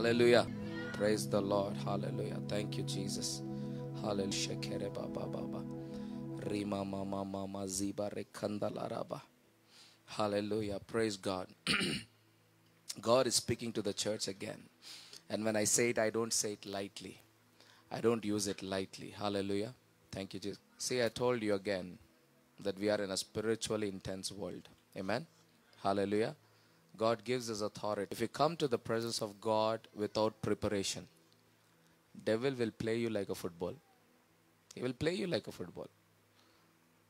Hallelujah. Praise the Lord. Hallelujah. Thank you, Jesus. Hallelujah. Shekere baba baba. Rima mama mama ziba rekandalaraba. Hallelujah. Praise God. God is speaking to the church again. And when I say it, I don't say it lightly. I don't use it lightly. Hallelujah. Thank you, Jesus. See, I told you again that we are in a spiritually intense world. Amen. Hallelujah. God gives us authority. If you come to the presence of God without preparation, devil will play you like a football. He will play you like a football.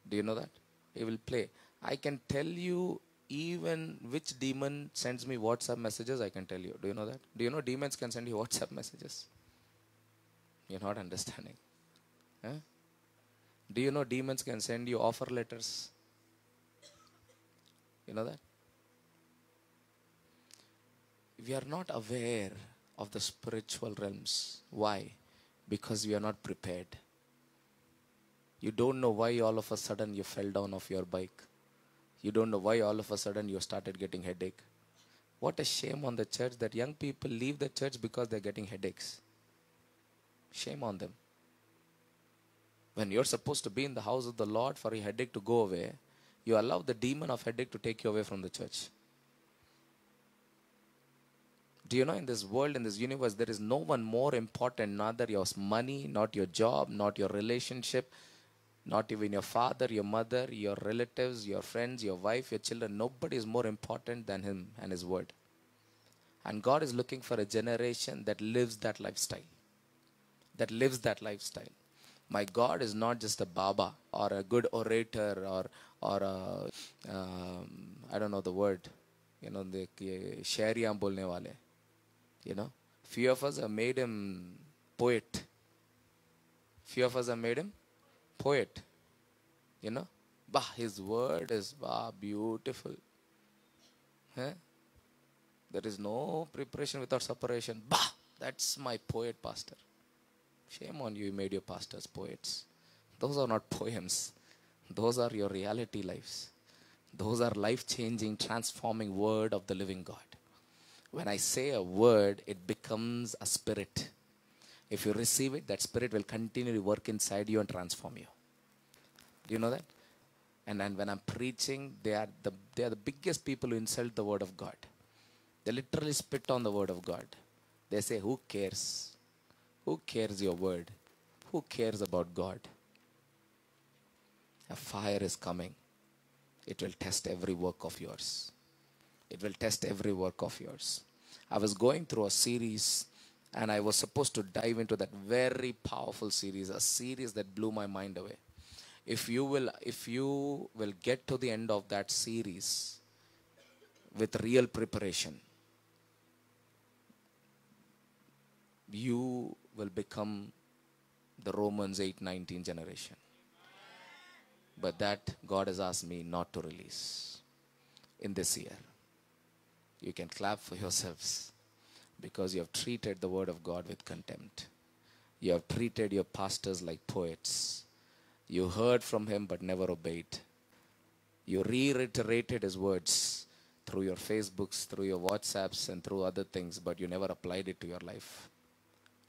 Do you know that? He will play. I can tell you even which demon sends me WhatsApp messages, I can tell you. Do you know that? Do you know demons can send you WhatsApp messages? You're not understanding. Huh? Do you know demons can send you offer letters? You know that? We are not aware of the spiritual realms. Why? Because we are not prepared. You don't know why all of a sudden you fell down off your bike. You don't know why all of a sudden you started getting headache. What a shame on the church that young people leave the church because they're getting headaches. Shame on them. When you're supposed to be in the house of the Lord for a headache to go away, you allow the demon of headache to take you away from the church. Do you know in this world, in this universe, there is no one more important, neither your money, not your job, not your relationship, not even your father, your mother, your relatives, your friends, your wife, your children. Nobody is more important than him and his word. And God is looking for a generation that lives that lifestyle. That lives that lifestyle. My God is not just a Baba or a good orator or a, I don't know the word, the Shairiyan bolne wale. Few of us have made him poet. Few of us have made him poet. His word is beautiful. Huh? There is no preparation without separation. That's my poet, pastor. Shame on you, you made your pastors poets. Those are not poems. Those are your reality lives. Those are life-changing, transforming word of the living God. When I say a word, it becomes a spirit. If you receive it, that spirit will continue to work inside you and transform you. Do you know that? And when I'm preaching, they are the biggest people who insult the word of God. They literally spit on the word of God. They say, who cares? Who cares your word? Who cares about God? A fire is coming. It will test every work of yours. It will test every work of yours. I was going through a series and I was supposed to dive into that very powerful series, a series that blew my mind away. If you will get to the end of that series with real preparation, you will become the Romans 8:19 generation. But that God has asked me not to release in this year. You can clap for yourselves because you have treated the word of God with contempt. You have treated your pastors like poets. You heard from him but never obeyed. You reiterated his words through your Facebooks, through your WhatsApps and through other things, but you never applied it to your life.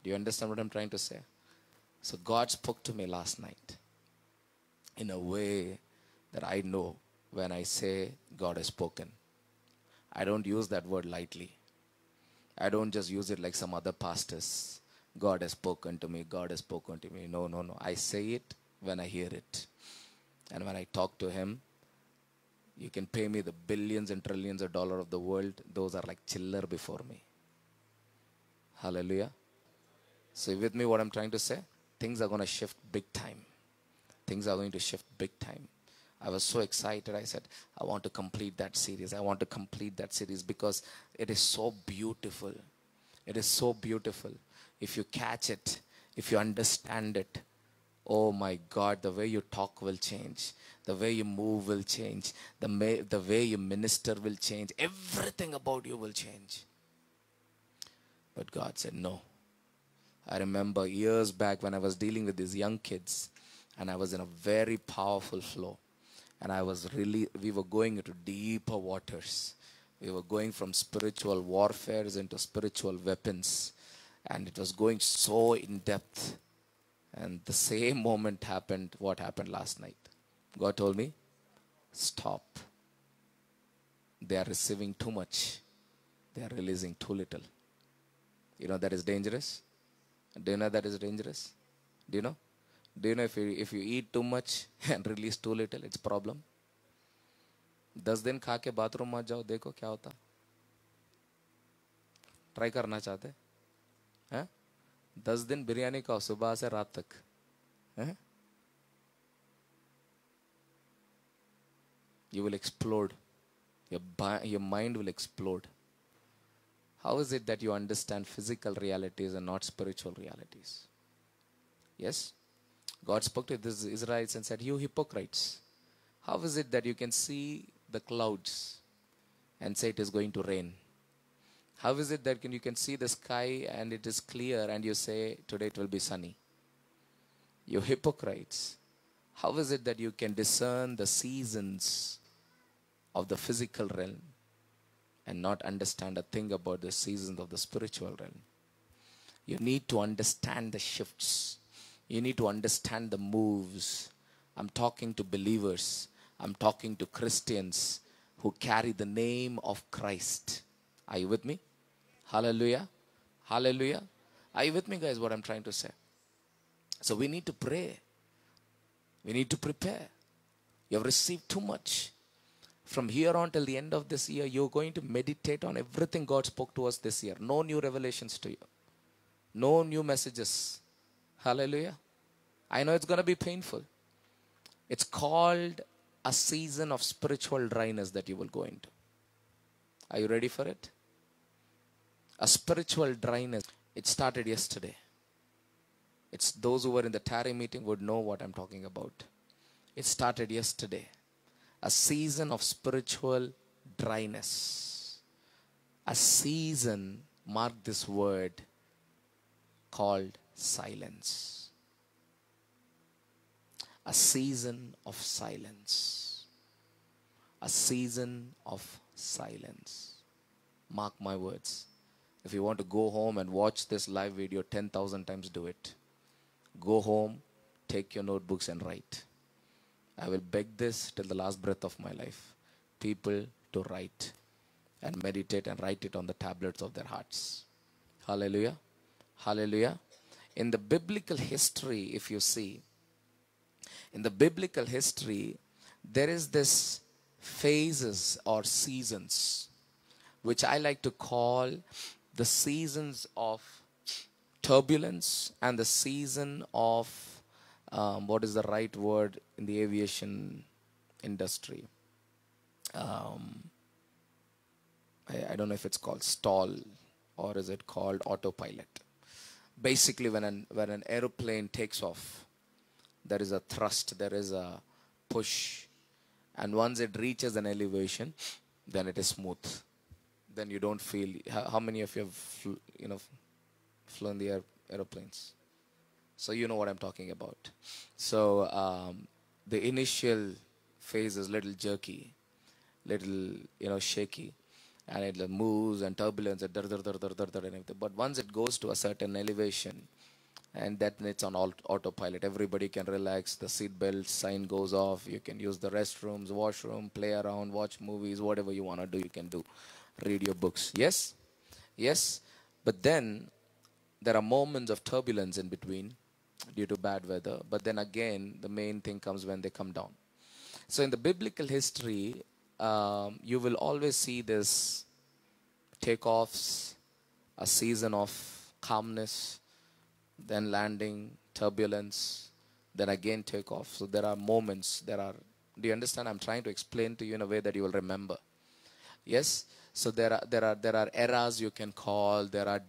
Do you understand what I'm trying to say? So God spoke to me last night in a way that I know when I say God has spoken. I don't use that word lightly. I don't just use it like some other pastors. God has spoken to me. God has spoken to me. No. I say it when I hear it. And when I talk to him, you can pay me the billions and trillions of dollars of the world. Those are like chiller before me. Hallelujah. So with me what I'm trying to say? Things are going to shift big time. Things are going to shift big time. I was so excited. I said, I want to complete that series. I want to complete that series because it is so beautiful. It is so beautiful. If you catch it, if you understand it, oh my God, the way you talk will change. The way you move will change. The way you minister will change. Everything about you will change. But God said, no. I remember years back when I was dealing with these young kids and I was in a very powerful flow. And we were going into deeper waters. We were going from spiritual warfares into spiritual weapons. And it was going so in depth. And the same moment happened, what happened last night. God told me, stop. They are receiving too much. They are releasing too little. You know that is dangerous? Do you know that is dangerous? Do you know? Do you know if you eat too much and release too little, it's a problem? 10 दिन खा के bathroom मत जाओ, देखो क्या होता. Try करना चाहते हैं? 10 दिन बिरयानी खाओ सुबह से रात तक. हैं? You will explode. Your mind will explode. How is it that you understand physical realities and not spiritual realities? Yes? God spoke to the Israelites and said, you hypocrites, how is it that you can see the clouds and say it is going to rain? How is it that you can see the sky and it is clear and you say today it will be sunny? You hypocrites, how is it that you can discern the seasons of the physical realm and not understand a thing about the seasons of the spiritual realm? You need to understand the shifts. You need to understand the moves. I'm talking to believers. I'm talking to Christians who carry the name of Christ. Are you with me? Hallelujah. Hallelujah. Are you with me, guys, what I'm trying to say? So we need to pray. We need to prepare. You have received too much. From here on till the end of this year, you're going to meditate on everything God spoke to us this year. No new revelations to you. No new messages. Hallelujah. I know it's going to be painful. It's called a season of spiritual dryness that you will go into. Are you ready for it? A spiritual dryness. It started yesterday. It's those who were in the Tarry meeting would know what I'm talking about. It started yesterday. A season of spiritual dryness. A season, mark this word, called silence. A season of silence. A season of silence. Mark my words. If you want to go home and watch this live video 10,000 times, do it. Go home, take your notebooks and write. I will beg this till the last breath of my life. People to write and meditate and write it on the tablets of their hearts. Hallelujah. Hallelujah. In the biblical history, if you see, in the biblical history, there is this phases or seasons, which I like to call the seasons of turbulence and the season of, what is the right word in the aviation industry? I don't know if it's called stall or is it called autopilot. Basically, when an aeroplane takes off, there is a thrust, there is a push. And once it reaches an elevation, then it is smooth. Then you don't feel, how many of you have, flown the aeroplanes? So you know what I'm talking about. So the initial phase is little jerky, little, shaky. And it moves and turbulence and and everything. But once it goes to a certain elevation, and then it's on autopilot. Everybody can relax. The seatbelt sign goes off. You can use the restrooms, washroom, play around, watch movies, whatever you want to do, you can do. Read your books. Yes? Yes? But then there are moments of turbulence in between due to bad weather. But then again, the main thing comes when they come down. So in the biblical history, you will always see this takeoffs, a season of calmness, then landing, turbulence, then again takeoff. So there are moments, do you understand? I'm trying to explain to you in a way that you will remember. Yes? So there are eras you can call, there are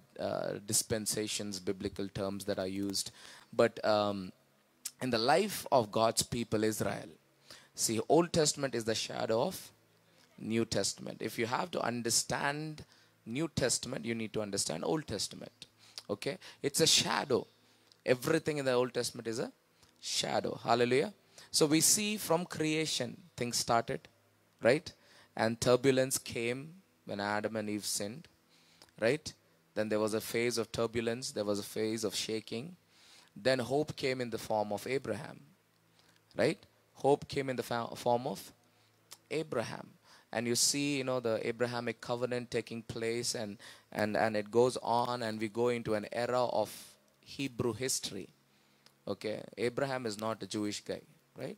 dispensations, biblical terms that are used. But in the life of God's people, Israel, see, Old Testament is the shadow of New Testament. If you have to understand New Testament, you need to understand Old Testament. Okay? It's a shadow. Everything in the Old Testament is a shadow. Hallelujah. So we see from creation, things started, right? And turbulence came. when Adam and Eve sinned, right? Then there was a phase of turbulence, there was a phase of shaking. Then hope came in the form of Abraham, right? Hope came in the form of Abraham. And you see, the Abrahamic covenant taking place, and it goes on, and we go into an era of Hebrew history. Okay, Abraham is not a Jewish guy, right?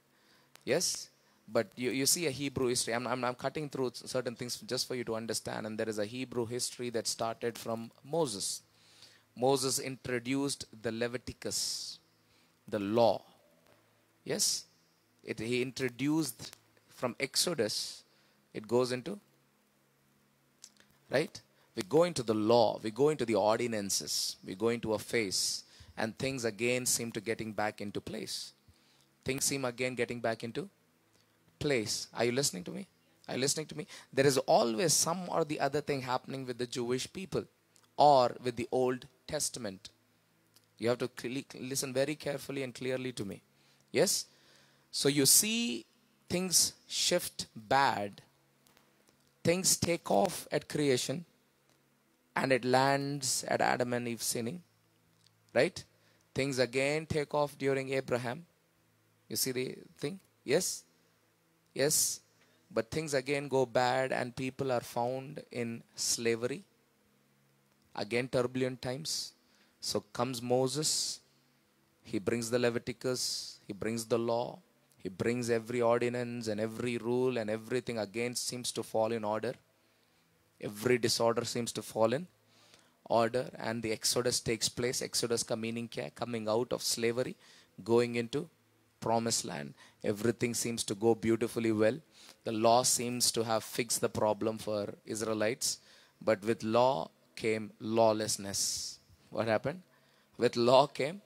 Yes, but you see a Hebrew history. I'm cutting through certain things just for you to understand. And there is a Hebrew history that started from Moses. Moses introduced the Leviticus, the law. Yes, he introduced from Exodus. It goes into, right? We go into the law, we go into the ordinances, we go into a phase, and things again seem to getting back into place. Things seem again getting back into place. Are you listening to me? Are you listening to me? There is always some or the other thing happening with the Jewish people or with the Old Testament. You have to listen very carefully and clearly to me. Yes? So you see things shift bad. Things take off at creation, and it lands at Adam and Eve sinning. Right? Things again take off during Abraham. You see the thing? Yes? Yes. But things again go bad, and people are found in slavery. Again, turbulent times. So comes Moses. He brings the Leviticus. He brings the law. He brings every ordinance and every rule, and everything again seems to fall in order. Every disorder seems to fall in order, and the Exodus takes place. Exodus ka meaning kya? Coming out of slavery, going into promised land. Everything seems to go beautifully well. The law seems to have fixed the problem for Israelites, but with law came lawlessness. What happened? With law came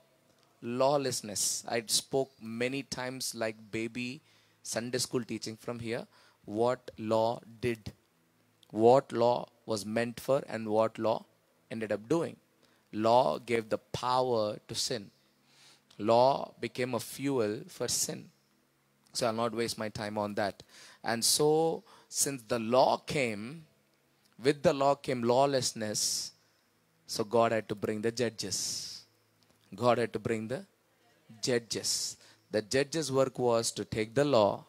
lawlessness. I spoke many times like baby Sunday school teaching from here. What law did, what law was meant for, and what law ended up doing. Law gave the power to sin. Law became a fuel for sin. So I'll not waste my time on that. And so since the law came, with the law came lawlessness. So God had to bring the judges. God had to bring the judges. The judges' work was to take the law,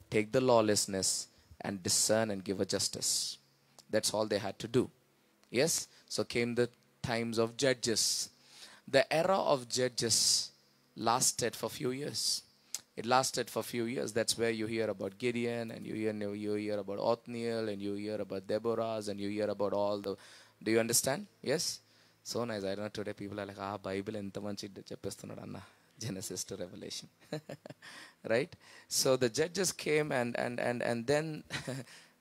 take the lawlessness, and discern and give a justice. That's all they had to do. Yes? So came the times of judges. The era of judges lasted for a few years. It lasted for a few years. That's where you hear about Gideon, and you hear about Othniel, and you hear about Deborah, and you hear about all the... Do you understand? Yes? So nice. I don't know, today people are like, Bible enta manchi cheppestunadu anna. Genesis to Revelation. Right? So the judges came, and then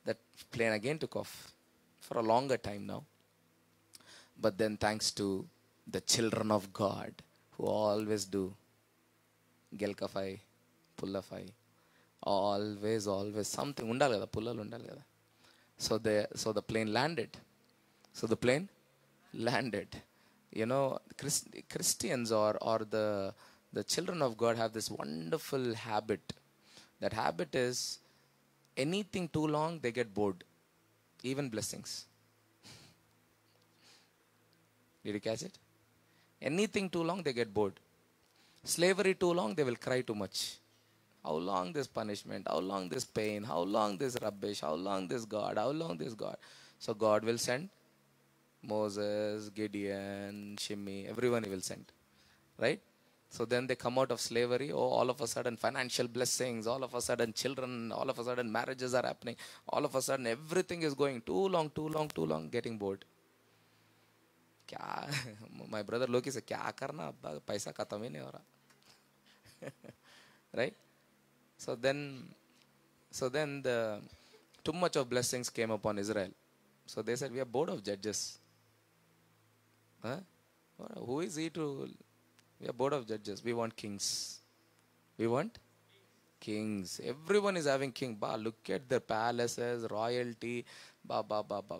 that plane again took off for a longer time now. But then thanks to the children of God who always do gelkafai, pullafai, always something undal kada, pullalu undal kada. So the plane landed. So the plane landed. You know, Christians or the children of God have this wonderful habit. That habit is anything too long, they get bored. Even blessings. Did you catch it? Anything too long, they get bored. Slavery too long, they will cry too much. How long this punishment? How long this pain? How long this rubbish? How long this God? How long this God? So God will send Moses, Gideon, Shimei, everyone he will send. Right? So then they come out of slavery. Oh, all of a sudden financial blessings. All of a sudden children. All of a sudden marriages are happening. All of a sudden everything is going too long, getting bored. My brother Loki said, "Kya karna? Paisa khatam hi nahi ho raha." Right? So then the too much of blessings came upon Israel. So they said, "We are bored of judges." Huh? Who is he to? We are bored of judges. We want kings. We want kings. Everyone is having king. Look at the palaces, royalty.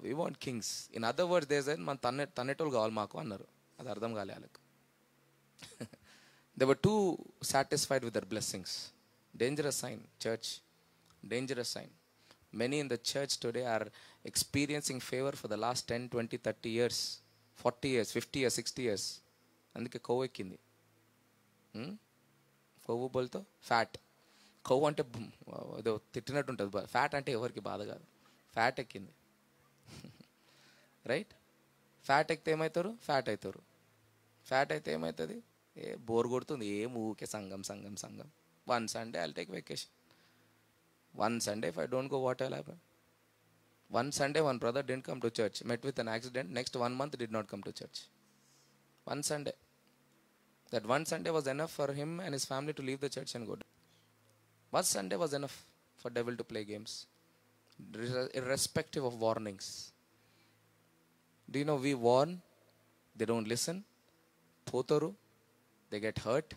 We want kings. In other words, they said, "Man tannetol gaval maaku annaru." Adu ardham gaale alakku. They were too satisfied with their blessings. Dangerous sign, church. Dangerous sign. Many in the church today are experiencing favor for the last 10, 20, 30 years, 40 years, 50 years, 60 years. అందుకే కొవ్వు ఎక్కింది. కొవ్వు బోల్తో fat. కొవ్వు అంటే ఏదో తిట్టినట్టు ఉంటుంది. Fat అంటే ఎవరికి బాధ కాదు. ఫ్యాట్ ఎక్కింది. రైట్? ఫ్యాట్ ఎక్కితే ఏమవుతారు? ఫ్యాట్ అవుతారు. ఫ్యాట్ అయితే ఏమవుతుంది? బోర్ కొడుతుంది. ఊకే సంఘం సంఘం సంఘం. One Sunday I'll take vacation. One Sunday if I don't go, what will happen? One Sunday one brother didn't come to church, met with an accident, next 1 month did not come to church. One Sunday. That one Sunday was enough for him and his family to leave the church and go. One Sunday was enough for devil to play games, irrespective of warnings. Do you know we warn, they don't listen, potaru, they get hurt.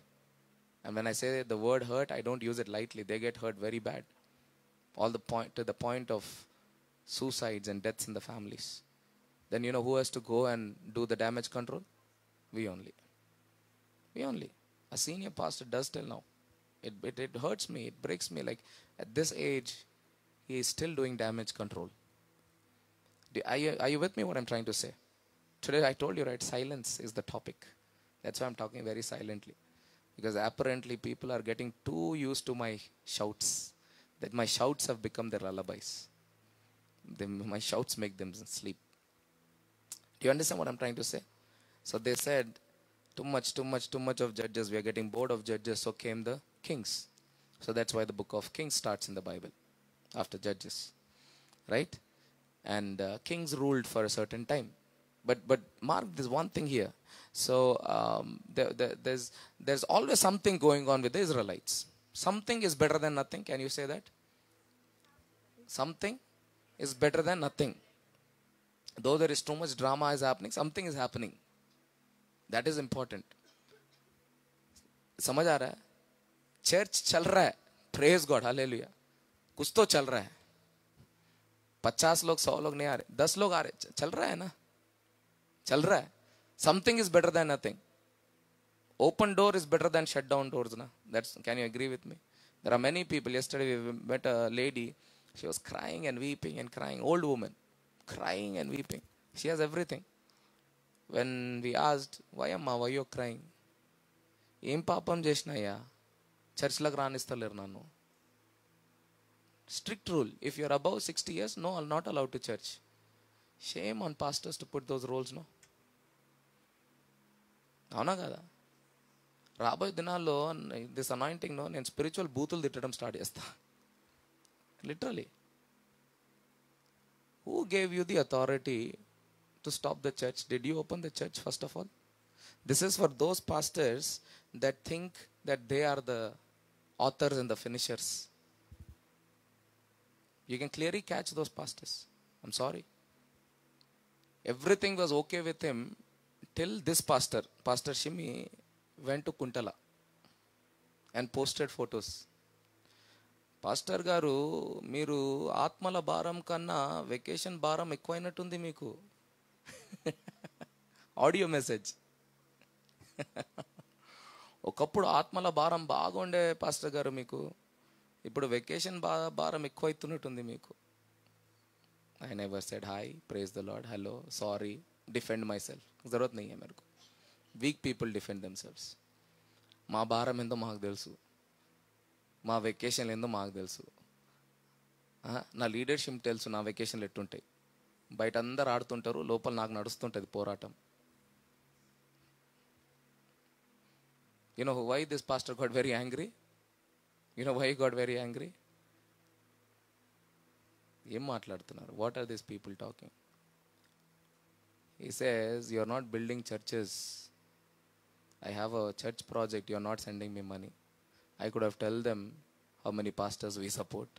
And when I say the word hurt, I don't use it lightly. They get hurt very bad. All the point to the point of suicides and deaths in the families. Then you know who has to go and do the damage control? We only. We only. A senior pastor does till now. It hurts me. It breaks me. Like at this age, he is still doing damage control. Are you with me what I'm trying to say? Today I told you, right, silence is the topic. That's why I'm talking very silently. Because apparently people are getting too used to my shouts. That my shouts have become their lullabies. My shouts make them sleep. Do you understand what I'm trying to say? So they said, too much of judges. We are getting bored of judges. So came the kings. So that's why the book of Kings starts in the Bible. After judges. Right? And kings ruled for a certain time. But mark this one thing here. So there's always something going on with the Israelites. Something is better than nothing. Can you say that? Something is better than nothing. Though there is too much drama is happening, something is happening. That is important. समझ आ रहा है? Church चल रहा है. Praise God. Hallelujah. कुछ तो चल रहा है. 50 लोग 100 लोग नहीं आ रहे. 10 लोग आ रहे. चल रहा है ना? चल रहा है. Something is better than nothing. Open door is better than shut down doors. Na? Can you agree with me? There are many people. Yesterday we met a lady. She was crying and weeping and crying. Old woman. Crying and weeping. She has everything. When we asked, why amma, why you crying? Em papam chesnaya. Church lag raanistaleru nannu. Strict rule. If you are above 60 years, no, not allowed to church. Shame on pastors to put those roles, no? అవునా కదా? రాబోయే దినాల్లో this anointing no నేను spiritual బూతులు తిట్టడం start చేస్తా. Literally. Who gave you the authority to stop the church? Did you open the church first of all? This is for those pastors that think that they are the authors and the finishers. You can clearly catch those pastors. I'm sorry. Everything was okay with him till this pastor, Pastor Shimi, went to Kuntala and posted photos. Pastor గారు, మీరు ఆత్మల భారం కన్నా vacation భారం ఎక్కువైనట్టుంది మీకు. Audio message. ఒకప్పుడు ఆత్మల భారం బాగుండే పాస్టర్ గారు మీకు, ఇప్పుడు వెకేషన్ భారం ఎక్కువైతున్నట్టుంది మీకు. I never said hi, praise the Lord, hello, sorry, defend myself. జరూరత్ नहीं है मेरे को. Weak people defend themselves. మా భారం ఏందో మాకు తెలుసు, మా వెకేషన్లు ఏందో మాకు తెలుసు, నా లీడర్షిప్ తెలుసు, నా వెకేషన్లు ఎట్టుంటాయి. బయట అందరు ఆడుతుంటారు, లోపల నాకు నడుస్తుంటుంది పోరాటం. You know why this pastor got very angry? You know why he got very angry? ఏం మాట్లాడుతున్నారు? What are these people talking? He says, you are not building churches. I have a church project. You are not sending me money. I could have told them how many pastors we support,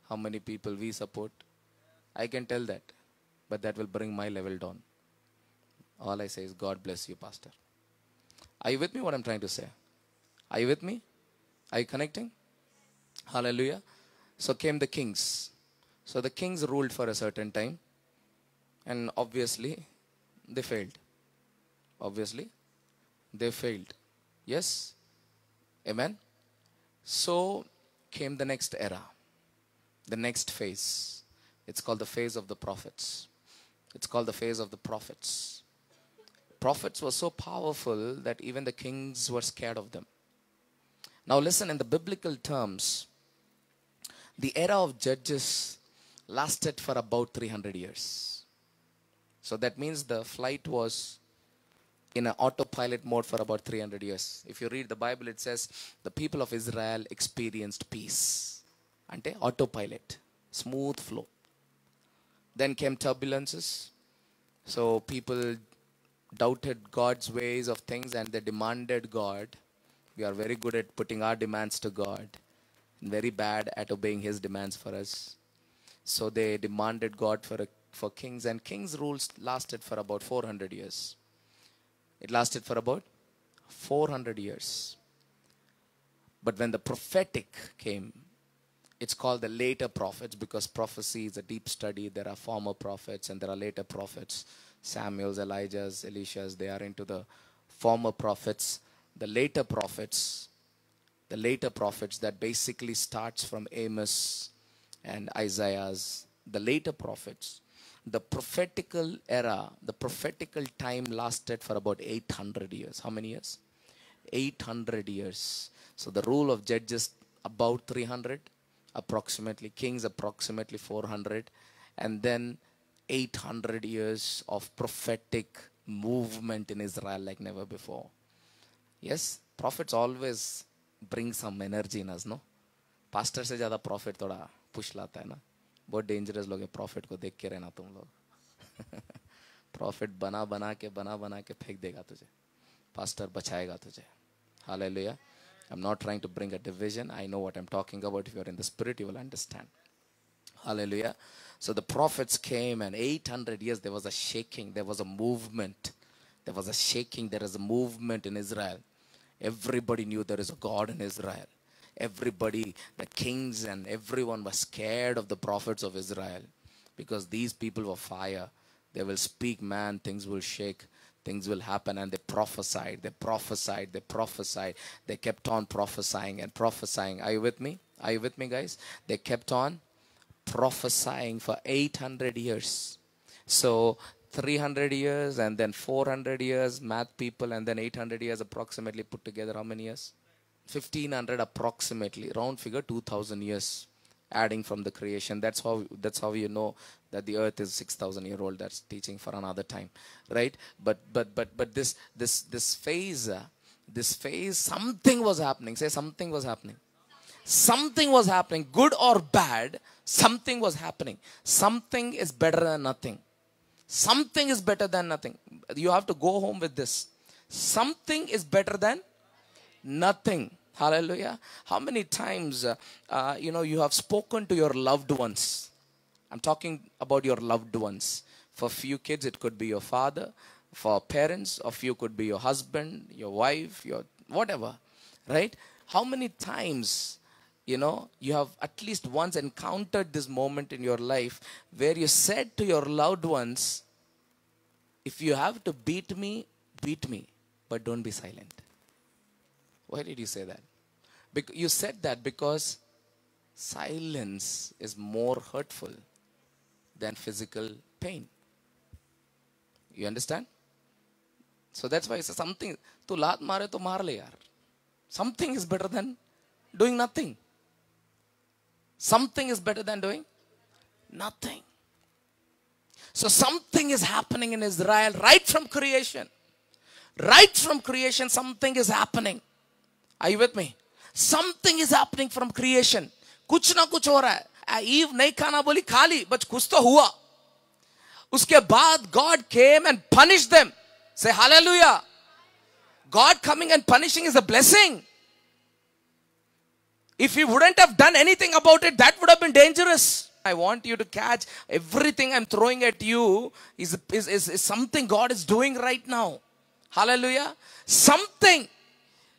how many people we support. I can tell that, but that will bring my level down. All I say is, God bless you, pastor. Are you with me what I'm trying to say? Are you with me? Are you connecting? Hallelujah. So came the kings. So the kings ruled for a certain time, and obviously they failed. Obviously they failed. Yes? Amen? So came the next era. The next phase. It's called the phase of the prophets. It's called the phase of the prophets. Prophets were so powerful that even the kings were scared of them. Now listen, in the biblical terms, the era of judges lasted for about 300 years. So that means the flight was in an autopilot mode for about 300 years. If you read the Bible, it says the people of Israel experienced peace. Ante autopilot, smooth flow. Then came turbulences. So people doubted God's ways of things and they demanded God. We are very good at putting our demands to God and very bad at obeying His demands for us. So they demanded God for kings, and kings' rules lasted for about 400 years. It lasted for about 400 years. But when the prophetic came, it's called the later prophets, because prophecy is a deep study. There are former prophets and there are later prophets. Samuel's, Elijah's, Elisha's, they are into the former prophets. The later prophets that basically starts from Amos and Isaiah's, the later prophets. The prophetical era, the prophetical time lasted for about 800 years. How many years? 800 years. So the rule of judges about 300, approximately. Kings approximately 400. And then 800 years of prophetic movement in Israel like never before. Yes, prophets always bring some energy in us, no? Pastor से ज़्यादा prophet थोड़ा push लाता है ना. बहुत dangerous लोग हैं prophet को देख के रहना तुम लोग. Prophet बना बना के फेंक देगा तुझे. Pastor बचाएगा तुझे. Hallelujah. I'm not trying to bring a division. I know what I'm talking about. If you're in the spirit, you will understand. Hallelujah. So the prophets came, and 800 years there was a shaking. There was a movement. There was a shaking. There is a movement in Israel. Everybody knew there is a God in Israel. Everybody, the kings and everyone was scared of the prophets of Israel, because these people were fire. They will speak, man, things will shake, things will happen. And they prophesied, they prophesied, they prophesied. They kept on prophesying and prophesying. Are you with me? Are you with me, guys? They kept on prophesying for 800 years. So 300 years and then 400 years, math people, and then 800 years approximately put together. How many years? 1500 approximately, round figure 2000 years, adding from the creation. That's how you know that the earth is 6,000 year old. That's teaching for another time, right? But this phase, something was happening. Say something was happening. Something was happening, good or bad. Something was happening. Something is better than nothing. Something is better than nothing. You have to go home with this. Something is better than nothing. Hallelujah. How many times, you have spoken to your loved ones? I'm talking about your loved ones. For few kids, it could be your father. For parents, a few could be your husband, your wife, your whatever. Right? How many times, you have at least once encountered this moment in your life where you said to your loved ones, if you have to beat me, but don't be silent. Why did you say that? You said that because silence is more hurtful than physical pain. You understand? So that's why I say something. Tu laat mare to maar le yaar. Something is better than doing nothing. Something is better than doing nothing. So something is happening in Israel right from creation. Right from creation, something is happening. Are you with me? Something is happening from creation. कुछ ना कुछ हो रहा है. Eve नहीं खाना बोली खा ली, बस कुछ तो हुआ. उसके बाद God came and punished them. Say hallelujah. God coming and punishing is a blessing. If He wouldn't have done anything about it, that would have been dangerous. I want you to catch everything I'm throwing at you is something God is doing right now. Hallelujah. Something.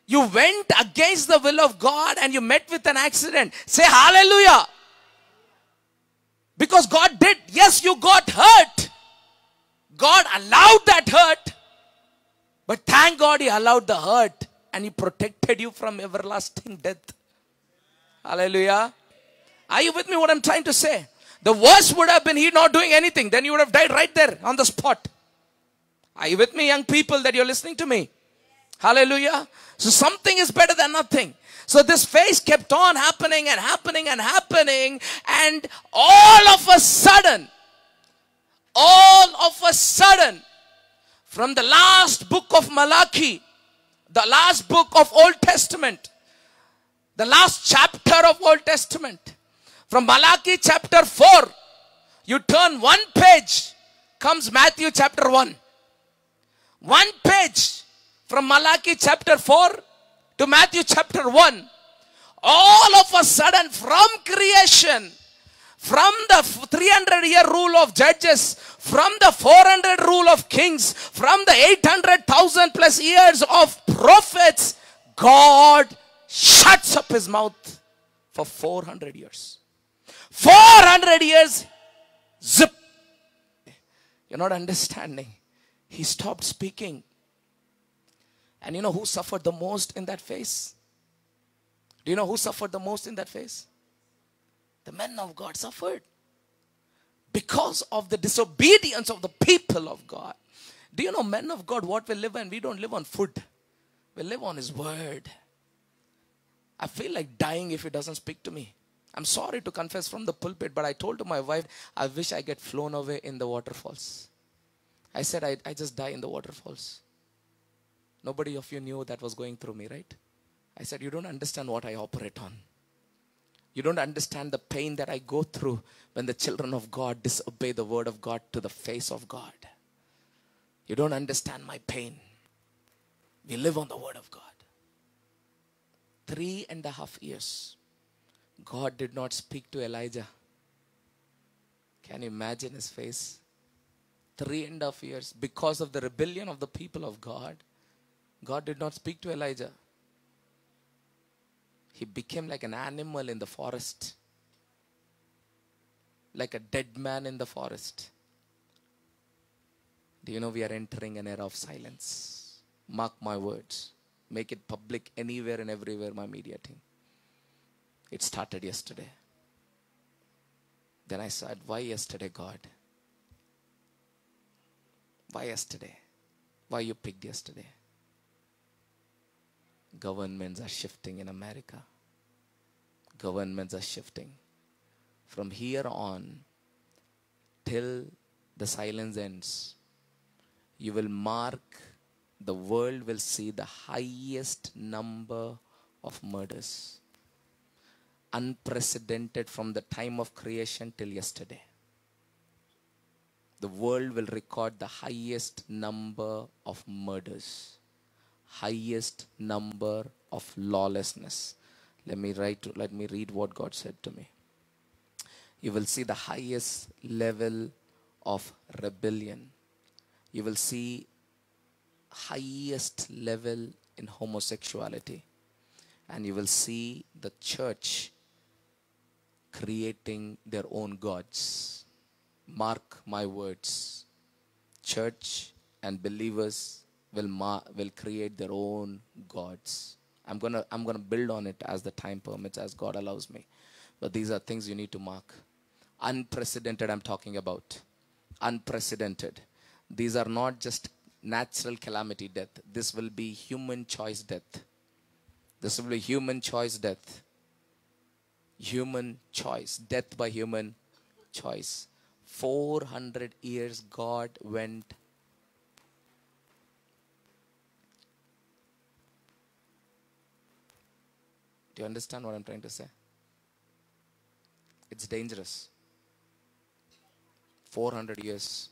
You went against the will of God and you met with an accident. Say hallelujah. Because God did. Yes, you got hurt. God allowed that hurt. But thank God He allowed the hurt and He protected you from everlasting death. Hallelujah. Are you with me what I'm trying to say? The worst would have been he not doing anything. Then you would have died right there on the spot. Are you with me, young people, that you're listening to me? Hallelujah. So something is better than nothing. So this phase kept on happening and happening and happening. And all of a sudden, from the last book of Malachi, the last book of Old Testament, the last chapter of Old Testament, from Malachi chapter 4, you turn one page, comes Matthew chapter 1. One page from Malachi chapter 4 to Matthew chapter 1. All of a sudden, from creation, from the 300-year rule of judges, from the 400 rule of kings, from the 800,000 plus years of prophets, God shuts up his mouth for 400 years. 400 years, zip. You're not understanding. He stopped speaking. And you know who suffered the most in that phase? Do you know who suffered the most in that phase? The men of God suffered because of the disobedience of the people of God. Do you know, men of God, what we live on? We don't live on food. We live on His word. I feel like dying if He doesn't speak to me. I'm sorry to confess from the pulpit, but I told to my wife, I wish I get flown away in the waterfalls. I said, I just die in the waterfalls. Nobody of you knew that was going through me, right? I said, you don't understand what I operate on. You don't understand the pain that I go through when the children of God disobey the word of God to the face of God. You don't understand my pain. We live on the word of God. 3.5 years. God did not speak to Elijah. Can you imagine his face? 3.5 years. Because of the rebellion of the people of God, God did not speak to Elijah. He became like an animal in the forest. Like a dead man in the forest. Do you know we are entering an era of silence? Mark my words. Make it public anywhere and everywhere, my media team. It started yesterday. Then I said, why yesterday, God? Why yesterday? Why you picked yesterday? Governments are shifting in America. Governments are shifting. From here on, till the silence ends, you will mark, the world will see the highest number of murders. Unprecedented from the time of creation till yesterday. The world will record the highest number of murders. Highest number of lawlessness. Let me read what God said to me. You will see the highest level of rebellion. You will see highest level in homosexuality. And you will see the church creating their own gods. Mark my words. Church and believers will create their own gods. I'm gonna build on it as the time permits, as God allows me. But these are things you need to mark. Unprecedented, I'm talking about. Unprecedented. These are not just natural calamity death. This will be human choice death. This will be human choice death. Human choice. Death by human choice. 400 years God went. Do you understand what I'm trying to say? It's dangerous. 400 years.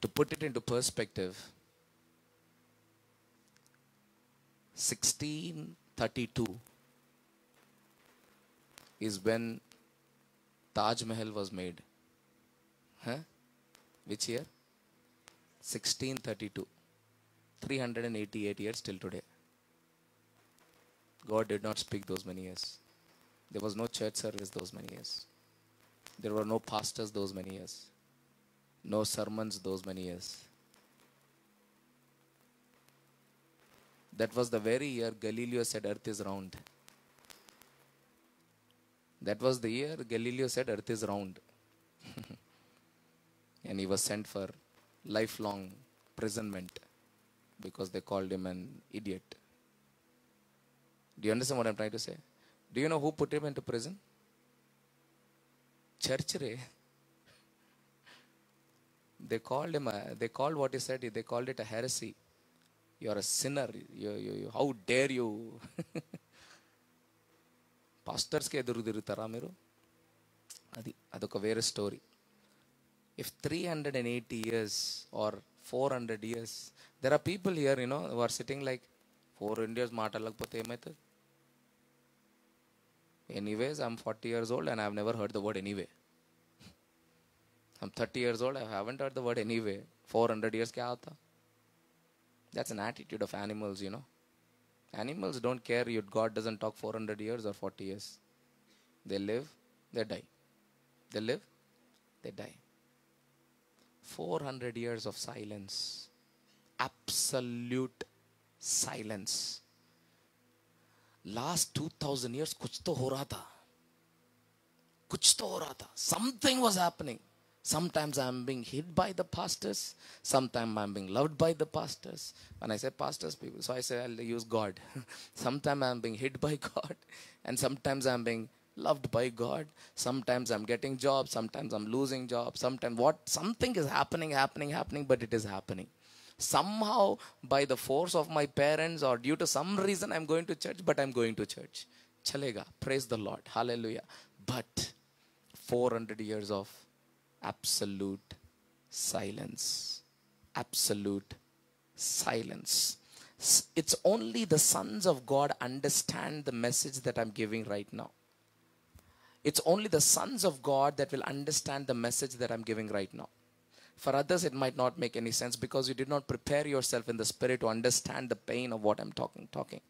To put it into perspective, 1632 is when Taj Mahal was made. Which year? 1632. 388 years till today. God did not speak those many years. There was no church service those many years. There were no pastors those many years. No sermons those many years. That was the very year Galileo said earth is round. That was the year Galileo said earth is round. And he was sent for lifelong imprisonment because they called him an idiot. Do you understand what I'm trying to say? Do you know who put him into prison? Church re. They called him, they called what he said, they called it a heresy. You are a sinner. How dare you? Pastors ke edurudirutara meeru? Adoka vera story. If 380 years or 400 years, there are people here, who are sitting like 400 years maatalakapothe emaitadi. Anyways, I'm 40 years old and I've never heard the word anyway. I'm 30 years old, I haven't heard the word anyway. 400 years kya hota? That's an attitude of animals, Animals don't care. God doesn't talk 400 years or 40 years. They live, they die. They live, they die. 400 years of silence. Absolute silence. Last 2000 years kuch to ho raha tha. Kuch to ho raha tha. Something was happening. Sometimes I'm being hit by the pastors. Sometimes I'm being loved by the pastors. When I say pastors, people, so I say I'll use God. Sometimes I'm being hit by God. And sometimes I'm being loved by God. Sometimes I'm getting jobs. Sometimes I'm losing jobs. Sometimes something is happening, but it is happening. Somehow, by the force of my parents or due to some reason, I'm going to church, but I'm going to church. Chalega. Praise the Lord. Hallelujah. But 400 years of absolute silence. Absolute silence. It's only the sons of God understand the message that I'm giving right now. It's only the sons of God that will understand the message that I'm giving right now. For others, it might not make any sense because you did not prepare yourself in the spirit to understand the pain of what I'm talking.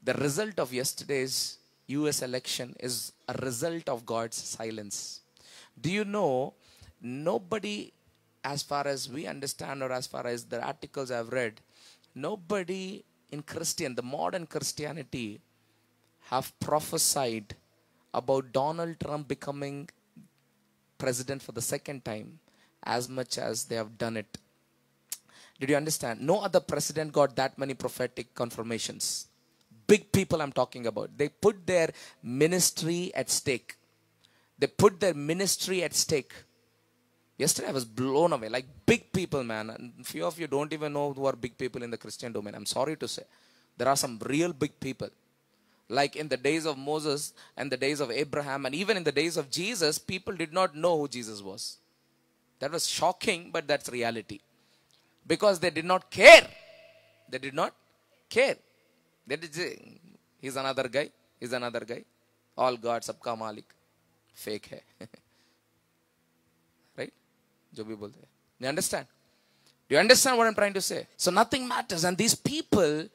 The result of yesterday's US election is a result of God's silence. Do you know, nobody, as far as we understand or as far as the articles I've read, nobody in the modern Christianity have prophesied about Donald Trump becoming president for the second time as much as they have done it. Did you understand? No other president got that many prophetic confirmations. Big people I'm talking about. They put their ministry at stake. They put their ministry at stake. Yesterday I was blown away. Like big people, man. And few of you don't even know who are big people in the Christian domain. I'm sorry to say. There are some real big people. Like in the days of Moses and the days of Abraham and even in the days of Jesus, people did not know who Jesus was. That was shocking, but that's reality. Because they did not care. They did not care. They did say, he's another guy. He's another guy. All God, sabka malik. Fake hai. Right? Jo bhi bolte hai. You understand? Do you understand what I'm trying to say? So nothing matters. And these people,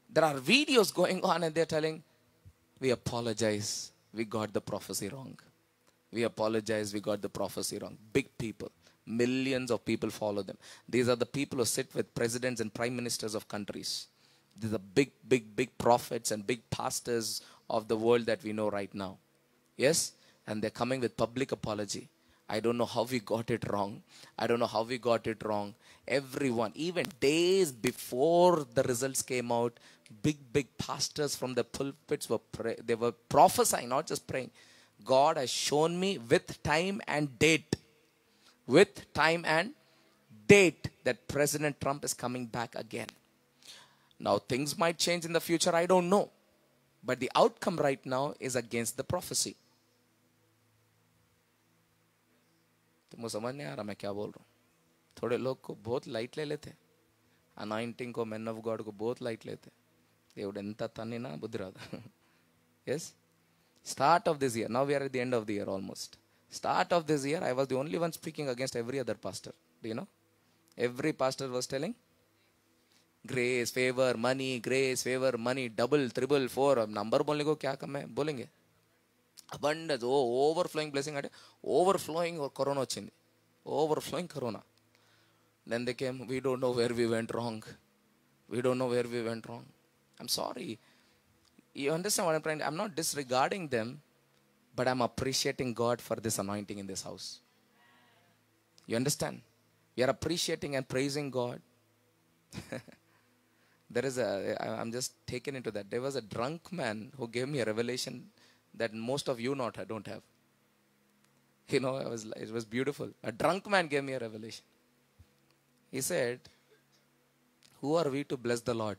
there are videos going on and they're telling, we apologize. We got the prophecy wrong. We apologize. We got the prophecy wrong. Big people. Millions of people follow them. These are the people who sit with presidents and prime ministers of countries. These are big, big, big prophets and big pastors of the world that we know right now. Yes? And they're coming with public apology. I don't know how we got it wrong. I don't know how we got it wrong. Everyone, even days before the results came out, big, big pastors from the pulpits they were prophesying, not just praying. God has shown me with time and date. With time and date that President Trump is coming back again. Now things might change in the future, I don't know. But the outcome right now is against the prophecy. तुमको समझ नहीं आ रहा मैं क्या बोल रहा हूँ? थोड़े लोग को बहुत लाइट ले लेते, anointing को, men of God को बहुत लाइट लेते. దేవుడు ఎంత తన్నినా బుద్ధి రాదు. Yes? Start of this year. Now we are at the end of the year almost. Start of this year, I was the only one speaking against every other pastor. Do you know? Every pastor was telling, grace, favor, money, double, triple, four. Number बोलने को क्या कम है? बोलेंगे. Abundance, overflowing blessing, overflowing corona వచ్చింది. Overflowing corona. Then they came, we don't know where we went wrong. We don't know where we went wrong. I'm sorry. You understand what I'm trying to? I'm not disregarding them, but I'm appreciating God for this anointing in this house. You understand? We are appreciating and praising God. I'm just taken into that. There was a drunk man who gave me a revelation that most of you don't have. You know, it was beautiful. A drunk man gave me a revelation. He said, who are we to bless the Lord?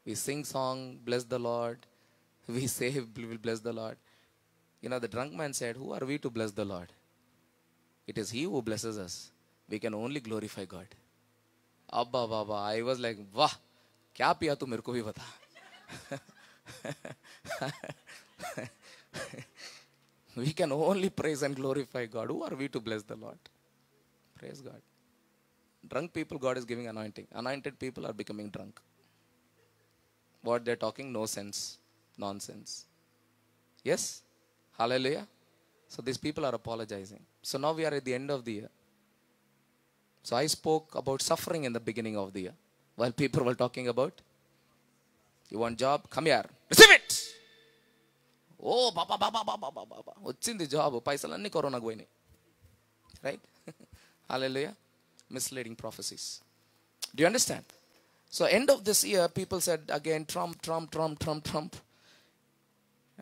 We sing song, bless the Lord. We say, we bless the Lord. You know, the drunk man said, who are we to bless the Lord? It is He who blesses us. We can only glorify God. Abba, Baba. I was like, wah, kya piya tu mere ko bhi bata. We can only praise and glorify God. Who are we to bless the Lord? Praise God. Drunk people, God is giving anointing. Anointed people are becoming drunk. What they're talking, no sense. Nonsense. Yes? Hallelujah. So these people are apologizing. So now we are at the end of the year. So I spoke about suffering in the beginning of the year. While people were talking about, you want job? Come here. Receive it. Oh, baba. Ochindi job. Paisalanni corona goyini. Right? Hallelujah. Misleading prophecies. Do you understand? So end of this year, people said again, Trump.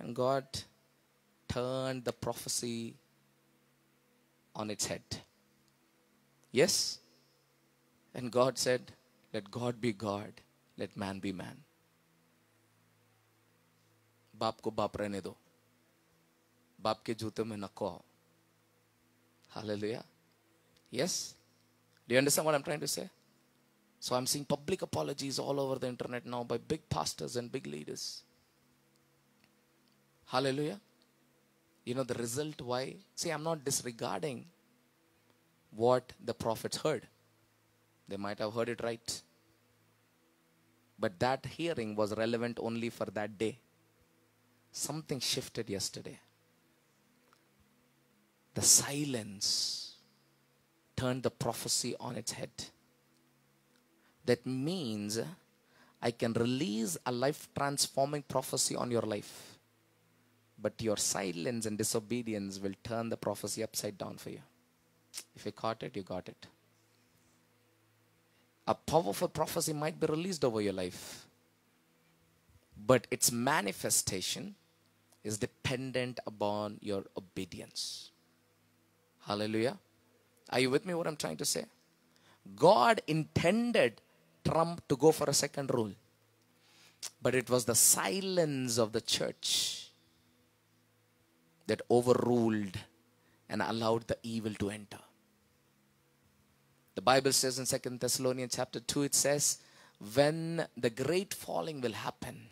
And God turned the prophecy on its head. Yes? And God said, let God be God, let man be man. बाप को बाप रहने दो. बाप के जूते में नको आओ. Hallelujah. Yes? Do you understand what I'm trying to say? So I'm seeing public apologies all over the internet now by big pastors and big leaders. Hallelujah. You know the result why? See, I'm not disregarding what the prophets heard. They might have heard it right. But that hearing was relevant only for that day. Something shifted yesterday. The silence turned the prophecy on its head. That means I can release a life-transforming prophecy on your life. But your silence and disobedience will turn the prophecy upside down for you. If you caught it, you got it. A powerful prophecy might be released over your life, but its manifestation is dependent upon your obedience. Hallelujah. Are you with me what I'm trying to say? God intended Trump to go for a second rule, but it was the silence of the church that overruled and allowed the evil to enter. The Bible says in 2 Thessalonians chapter 2, it says, when the great falling will happen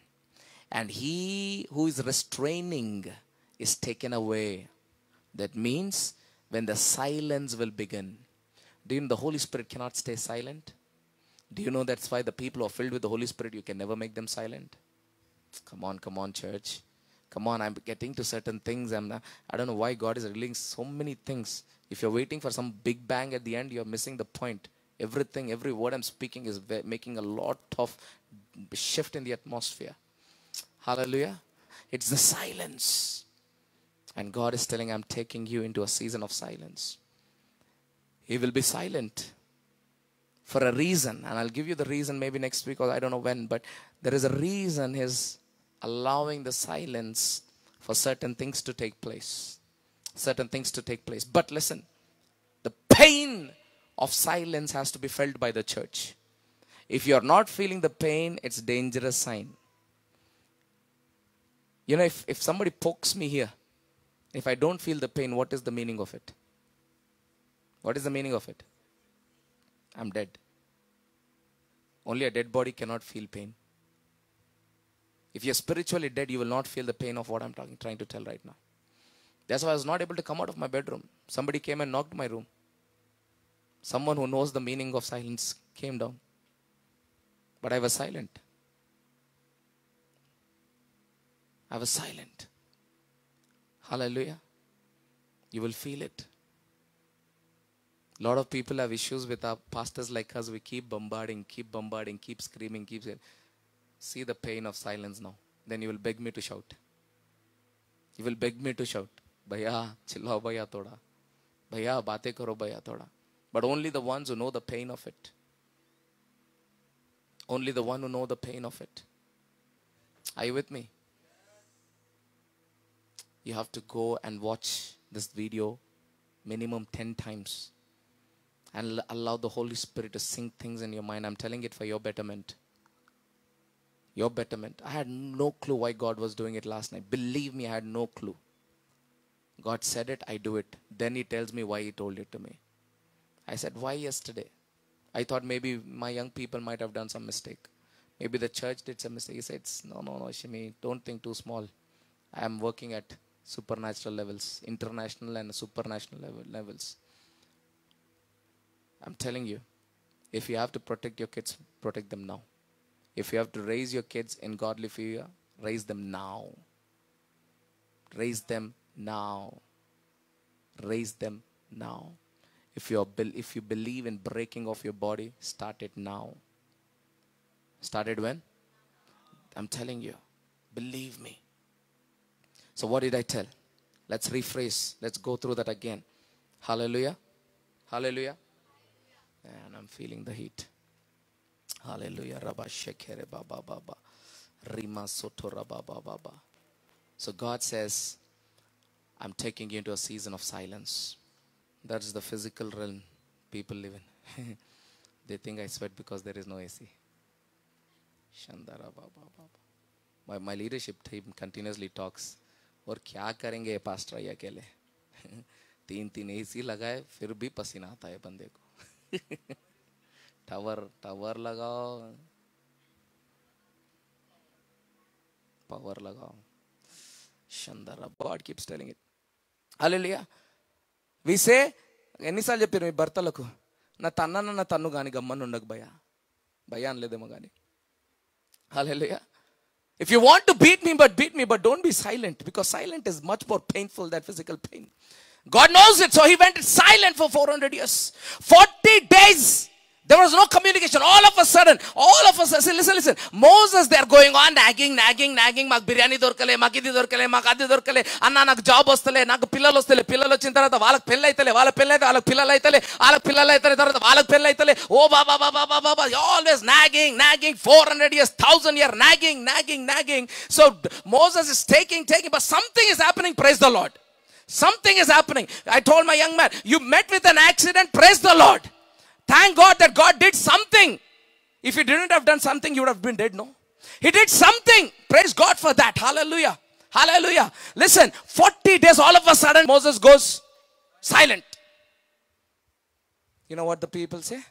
and he who is restraining is taken away, that means when the silence will begin. Do you know the Holy Spirit cannot stay silent? Do you know that's why the people who are filled with the Holy Spirit, you can never make them silent? Come on, church. Come on, I'm getting to certain things. I don't know why God is revealing so many things. If you're waiting for some big bang at the end, you're missing the point. Everything, every word I'm speaking is making a lot of shift in the atmosphere. Hallelujah. It's the silence. And God is telling, I'm taking you into a season of silence. He will be silent for a reason. And I'll give you the reason maybe next week or I don't know when. But there is a reason He's allowing the silence for certain things to take place. Certain things to take place. But listen, the pain of silence has to be felt by the church. If you're not feeling the pain, it's a dangerous sign. You know, if somebody pokes me here, if I don't feel the pain, what is the meaning of it? What is the meaning of it? I'm dead. Only a dead body cannot feel pain. If you're spiritually dead, you will not feel the pain of what I'm trying to tell right now. That's why I was not able to come out of my bedroom. Somebody came and knocked my room. Someone who knows the meaning of silence came down. But I was silent. I was silent. Hallelujah. You will feel it. A lot of people have issues with our pastors like us. We keep bombarding, keep screaming, See the pain of silence now. then you will beg me to shout. You will beg me to shout. Bhaiya, chillao bhaiya thoda. Bhaiya, baate karo bhaiya thoda. But only the ones who know the pain of it. Only the one who know the pain of it. Are you with me? You have to go and watch this video minimum 10 times. And allow the Holy Spirit to sink things in your mind. I'm telling it for your betterment. Your betterment. I had no clue why God was doing it last night. Believe me, I had no clue. God said it, I do it. Then He tells me why He told it to me. I said, why yesterday? I thought maybe my young people might have done some mistake. Maybe the church did some mistake. He said, no, Shimi, don't think too small. I am working at supernatural levels, international and supranational levels. I'm telling you, if you have to protect your kids, protect them now. If you have to raise your kids in godly fear, raise them now. Raise them now. Raise them now. If you believe in breaking off your body, start it now. Start it when? I'm telling you. Believe me. So what did I tell? Let's rephrase. Let's go through that again. Hallelujah. Hallelujah. And I'm feeling the heat. Hallelujah. Rabba shekere baba baba. Rima soto rabba baba. So God says, I'm taking you into a season of silence. That's the physical realm people live in. They think I sweat because there is no AC. Shandara baba baba. My leadership team continuously talks. और क्या करेंगे pastor ये अकेले? 3 AC लगाए फिर भी पसीना आता है बंदे को. टावर लगाओ, power लगाओ. Shandara. God keeps telling it. Hallelujah. We say, ఎన్నిసార్లు చెప్పారు మీ భర్తలకు, నా తన్న నా తన్ను కానీ గమ్మను ఉండకు భయ అనలేదేమో కానీ. Hallelujah. If you want to beat me, but don't be silent, because silent is much more painful than physical pain. God knows it, so He went silent for 400 years. 40 days. There was no communication. All of a sudden, listen. Moses, they are going on nagging. Maak biryani dorkale, maak idi dorkale, maak adi dorkale. Anna nak job ostale, nak pillalu ostale. Pillalu వచ్చిన తర్వాత వాళ్ళకి పెళ్ళి అయితలే, వాళ్ళకి పిల్లలు అయితలే, తర్వాత వాళ్ళకి పెళ్ళి అయితలే. Oh, baba. Always nagging. 400 years, 1000 years, nagging. So Moses is taking, but something is happening. Praise the Lord. Something is happening. I told my young man, you met with an accident. Praise the Lord. Thank God that God did something. If He didn't have done something, you would have been dead, no? He did something. Praise God for that. Hallelujah. Hallelujah. Listen, 40 days, all of a sudden, Moses goes silent. You know what the people say?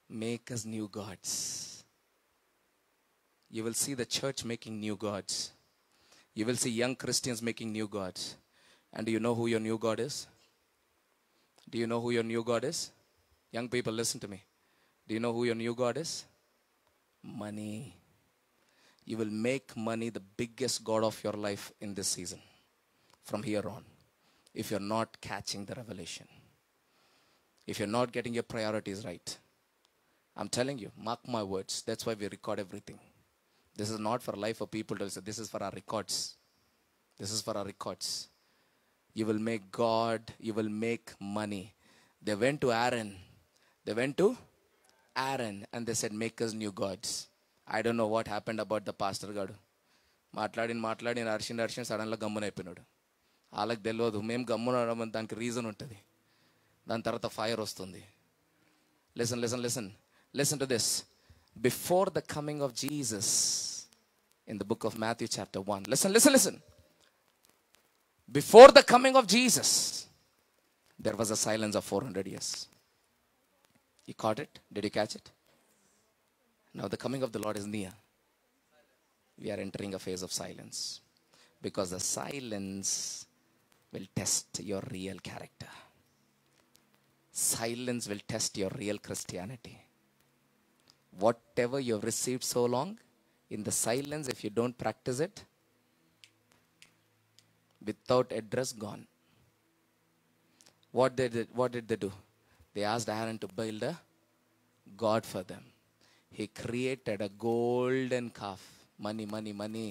Make us new gods. You will see the church making new gods. You will see young Christians making new gods. And do you know who your new God is? Do you know who your new God is? Young people, listen to me. Do you know who your new God is? Money. You will make money the biggest God of your life in this season. From here on. If you're not catching the revelation. If you're not getting your priorities right. I'm telling you, mark my words. That's why we record everything. This is not for life for people to say. This is for our records. This is for our records. You will make God, you will make money. They went to Aaron and they said, make us new gods. I don't know what happened about the pastor God. మాట్లాడిన అర్షిన్ సడన్గా గమ్మున అయిపోయినాడు. వాళ్ళకి తెలియదు మేము గమ్మున దానికి reason ఉంటుంది. దాని తర్వాత ఫైర్ వస్తుంది. Listen to this. Before the coming of Jesus, in the book of Matthew chapter 1. Listen. Before the coming of Jesus, there was a silence of 400 years. You caught it? Did you catch it? Now the coming of the Lord is near. We are entering a phase of silence. Because the silence will test your real character. Silence will test your real Christianity. Whatever you have received so long, in the silence, if you don't practice it, without address, gone. What did they do? They asked Aaron to build a God for them. He created a golden calf. Money, money, money.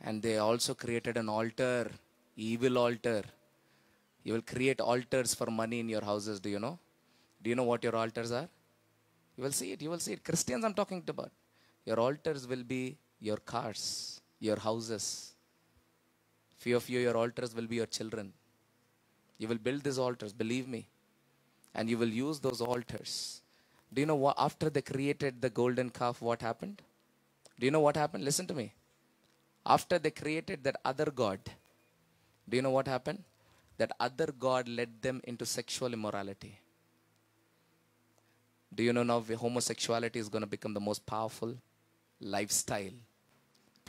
And they also created an altar, evil altar. You will create altars for money in your houses, do you know? Do you know what your altars are? You will see it, you will see it. Christians I'm talking about. Your altars will be your cars, your houses. Few of you, your altars will be your children. You will build these altars, believe me. And you will use those altars. Do you know what, after they created the golden calf, what happened? Do you know what happened? Listen to me. After they created that other god, do you know what happened? That other god led them into sexual immorality. Do you know now homosexuality is going to become the most powerful lifestyle?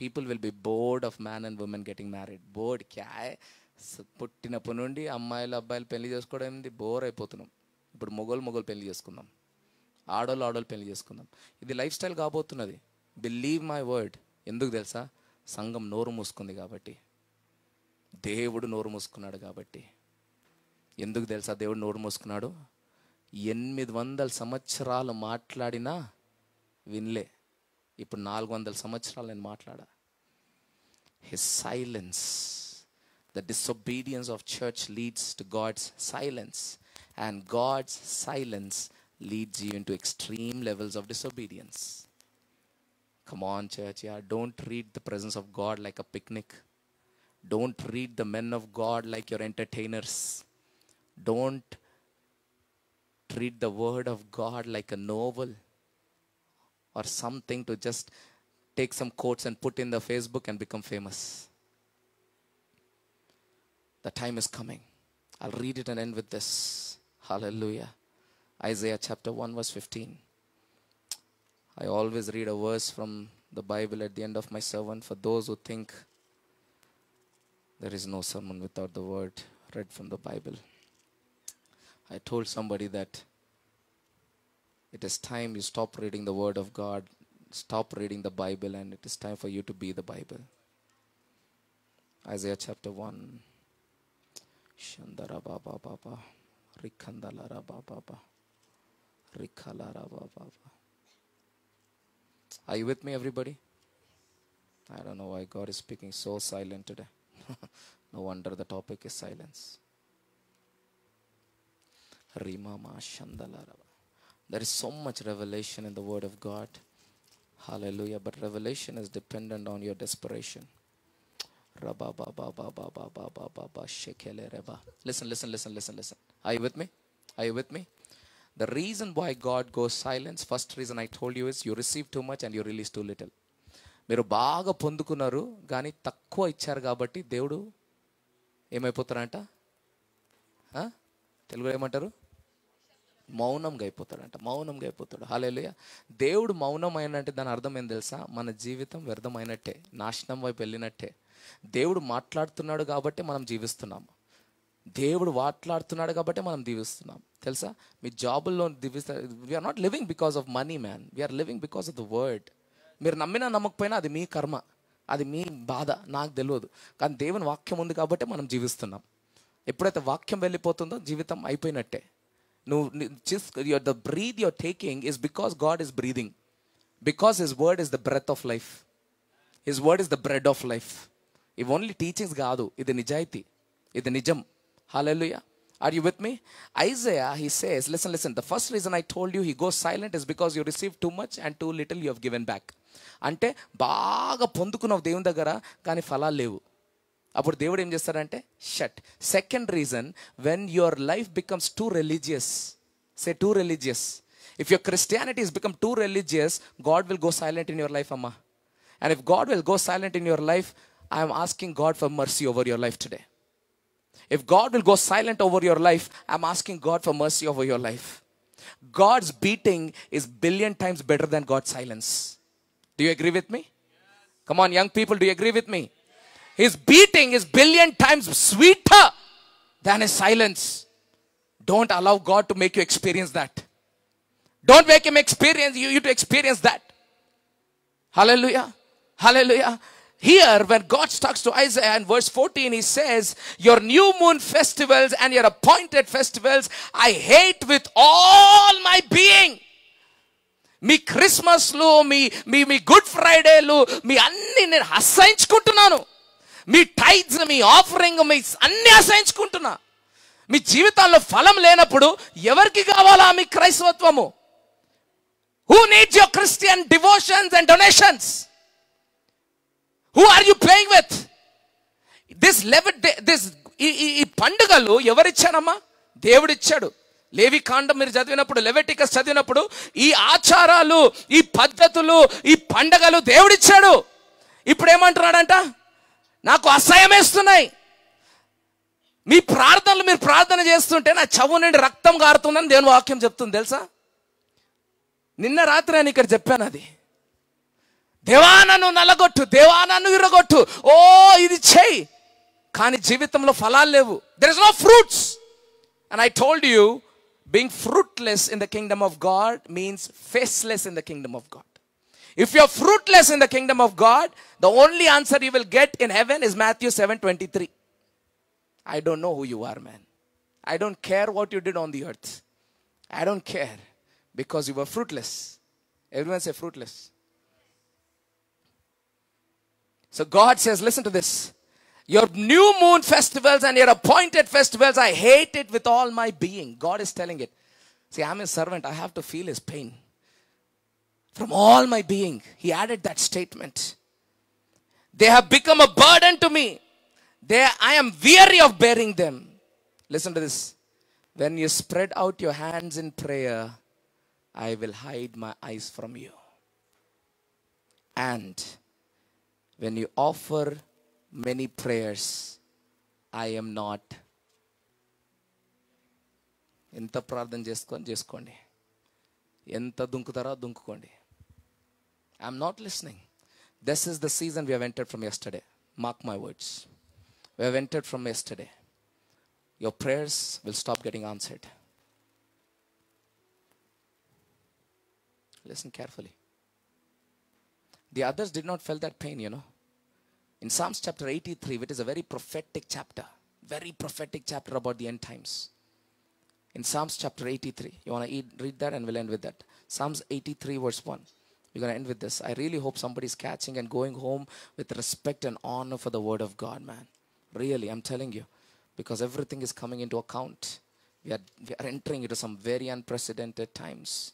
People will be bored of man and women getting married. Bored. Kya hai? పుట్టినప్పటి నుండి అమ్మాయిలు అబ్బాయిలు పెళ్లి చేసుకోవడం ఏంది? Bore అయిపోతున్నాం. ఇప్పుడు మొగోలు పెళ్లి చేసుకుందాం, ఆడోళ్ళు పెళ్లి చేసుకుందాం. ఇది లైఫ్ స్టైల్ కాబోతున్నది. Believe my word. ఎందుకు తెలుసా? సంఘం నోరు మూసుకుంది కాబట్టి. దేవుడు నోరు మూసుకున్నాడు కాబట్టి. ఎందుకు తెలుసా దేవుడు నోరు మూసుకున్నాడు? 800 సంవత్సరాలు మాట్లాడినా వినలే. ఇప్పుడు 400 సంవత్సరాలు నేను మాట్లాడా. His silence, the disobedience of church leads to God's silence, and God's silence leads you into extreme levels of disobedience. Come on, church, yeah. Don't treat the presence of God like a picnic. Don't treat the men of God like your entertainers. Don't treat the word of God like a novel or something to just take some quotes and put in the Facebook and become famous. The time is coming. I'll read it and end with this. Hallelujah. Isaiah chapter 1 verse 15. I always read a verse from the Bible at the end of my sermon for those who think there is no sermon without the word read from the Bible. I told somebody that it is time you stop reading the word of God, stop reading the Bible, and it is time for you to be the Bible. Isaiah chapter 1. Shandara baba baba rikandala baba rikalara baba. Are you with me, everybody? I don't know why God is speaking so silent today. No wonder the topic is silence. Rimama Shandalara. There is so much revelation in the word of God. Hallelujah. But revelation is dependent on your desperation. Listen. Are you with me? Are you with me? The reason why God goes silent, first reason I told you is you receive too much and you release too little. మీరు బాగా పొందుకున్నారు కానీ తక్కువ ఇచ్చారు కాబట్టి దేవుడు ఏమైపోతారంట? తెలుగులో ఏమంటారు? మౌనంగా అయిపోతాడంట. మౌనంగా అయిపోతాడు. హల్లెలూయా. దేవుడు మౌనం అయినంటే దాని అర్థం ఏం తెలుసా? మన జీవితం వ్యర్థమైనట్టే, నాశనం వైపు వెళ్ళినట్టే. దేవుడు మాట్లాడుతున్నాడు కాబట్టి మనం జీవిస్తున్నాం. దేవుడు మాట్లాడుతున్నాడు కాబట్టి మనం జీవిస్తున్నాం. తెలుసా? మీ జాబుల్లో we are not living because of money man, we are living because of the word. మీరు నమ్మినా నమ్మకపోయినా అది మీ కర్మ, అది మీ బాధ, నాకు తెలియదు. కానీ దేవుని వాక్యం ఉంది కాబట్టి మనం జీవిస్తున్నాం. ఎప్పుడైతే వాక్యం వెళ్ళిపోతుందో జీవితం అయిపోయినట్టే. The breath you're taking is because God is breathing. Because His word is the breath of life. His word is the bread of life. If only teachings కాదు, ఇది నిజాయితీ, ఇది నిజం. Hallelujah. Are you with me? Isaiah, he says, listen. The first reason I told you he goes silent is because you received too much and too little you have given back. అంటే బాగా పొందుకున్నావు దేవుని దగ్గర కానీ ఫలాలు లేవు. అప్పుడు దేవుడు ఏం చేస్తాడంటే shut. Second reason, when your life becomes too religious, say too religious. If your Christianity is become too religious, God will go silent in your life అమ్మా. And if God will go silent in your life, I'm asking God for mercy over your life today. If God will go silent over your life, I'm asking God for mercy over your life. God's beating is billion times better than God's silence. Do you agree with me? Come on, young people, do you agree with me? His beating is billion times sweeter than His silence. Don't allow God to make you experience that. Don't make Him experience you to experience that. Hallelujah. Hallelujah. here, when God talks to Isaiah in verse 14, he says, your new moon festivals and your appointed festivals, I hate with all my being. మీ క్రిస్మస్లు, మీ మీ మీ good ఫ్రైడేలు, మీ అన్ని నేను అసహించుకుంటున్నాను. మీ tides, మీ offering, మీ అన్ని అసహించుకుంటున్నా. మీ జీవితాల్లో ఫలం లేనప్పుడు ఎవరికి కావాలా మీ క్రైస్తవత్వము? Who needs your Christian devotions and donations? Who are you playing with? ఈ పండుగలు ఎవరిచ్చారమ్మా? దేవుడిచ్చాడు. లేవి కాండం మీరు చదివినప్పుడు, లెవిటికస్ చదివినప్పుడు ఈ ఆచారాలు, ఈ పద్ధతులు, ఈ పండగలు దేవుడిచ్చాడు. ఇప్పుడు ఏమంటున్నాడంట? నాకు అసహ్యమేస్తున్నాయి. మీ ప్రార్థనలు మీరు ప్రార్థన చేస్తుంటే నా చెవు నుండి రక్తం కారుతుందని దేవుని వాక్యం చెప్తుంది తెలుసా? నిన్న రాత్రి నేను ఇక్కడ చెప్పాను అది. దేవా నన్ను నలగొట్టు, దేవా నన్ను విరగొట్టు, ఓ ఇది చెయ్యి, కానీ జీవితంలో ఫలాలు లేవు. There is no fruits. And I told you, being fruitless in the kingdom of God means faceless in the kingdom of God. If you're fruitless in the kingdom of God, the only answer you will get in heaven is Matthew 7:23. I don't know who you are, man. I don't care what you did on the earth. I don't care, because you were fruitless. Everyone say fruitless. So God says, listen to this. Your new moon festivals and your appointed festivals, I hate it with all my being. God is telling it. See, I'm his servant. I have to feel his pain. From all my being. He added that statement. They have become a burden to me. I am weary of bearing them. Listen to this. When you spread out your hands in prayer, I will hide my eyes from you. And when you offer many prayers, I am not. ఎంత ప్రార్థన చేసుకోండి, ఎంత దుంకుతారో దుంకుకోండి. I'm not listening. This is the season we have entered from yesterday. Mark my words. We have entered from yesterday. Your prayers will stop getting answered. Listen carefully. The others did not feel that pain, you know. In Psalms chapter 83, which is a very prophetic chapter about the end times. In Psalms chapter 83, you want to read that and we'll end with that. Psalms 83 verse 1. We're going to end with this. I really hope somebody's catching and going home with respect and honor for the word of God, man. Really, I'm telling you. Because everything is coming into account. We are entering into some very unprecedented times.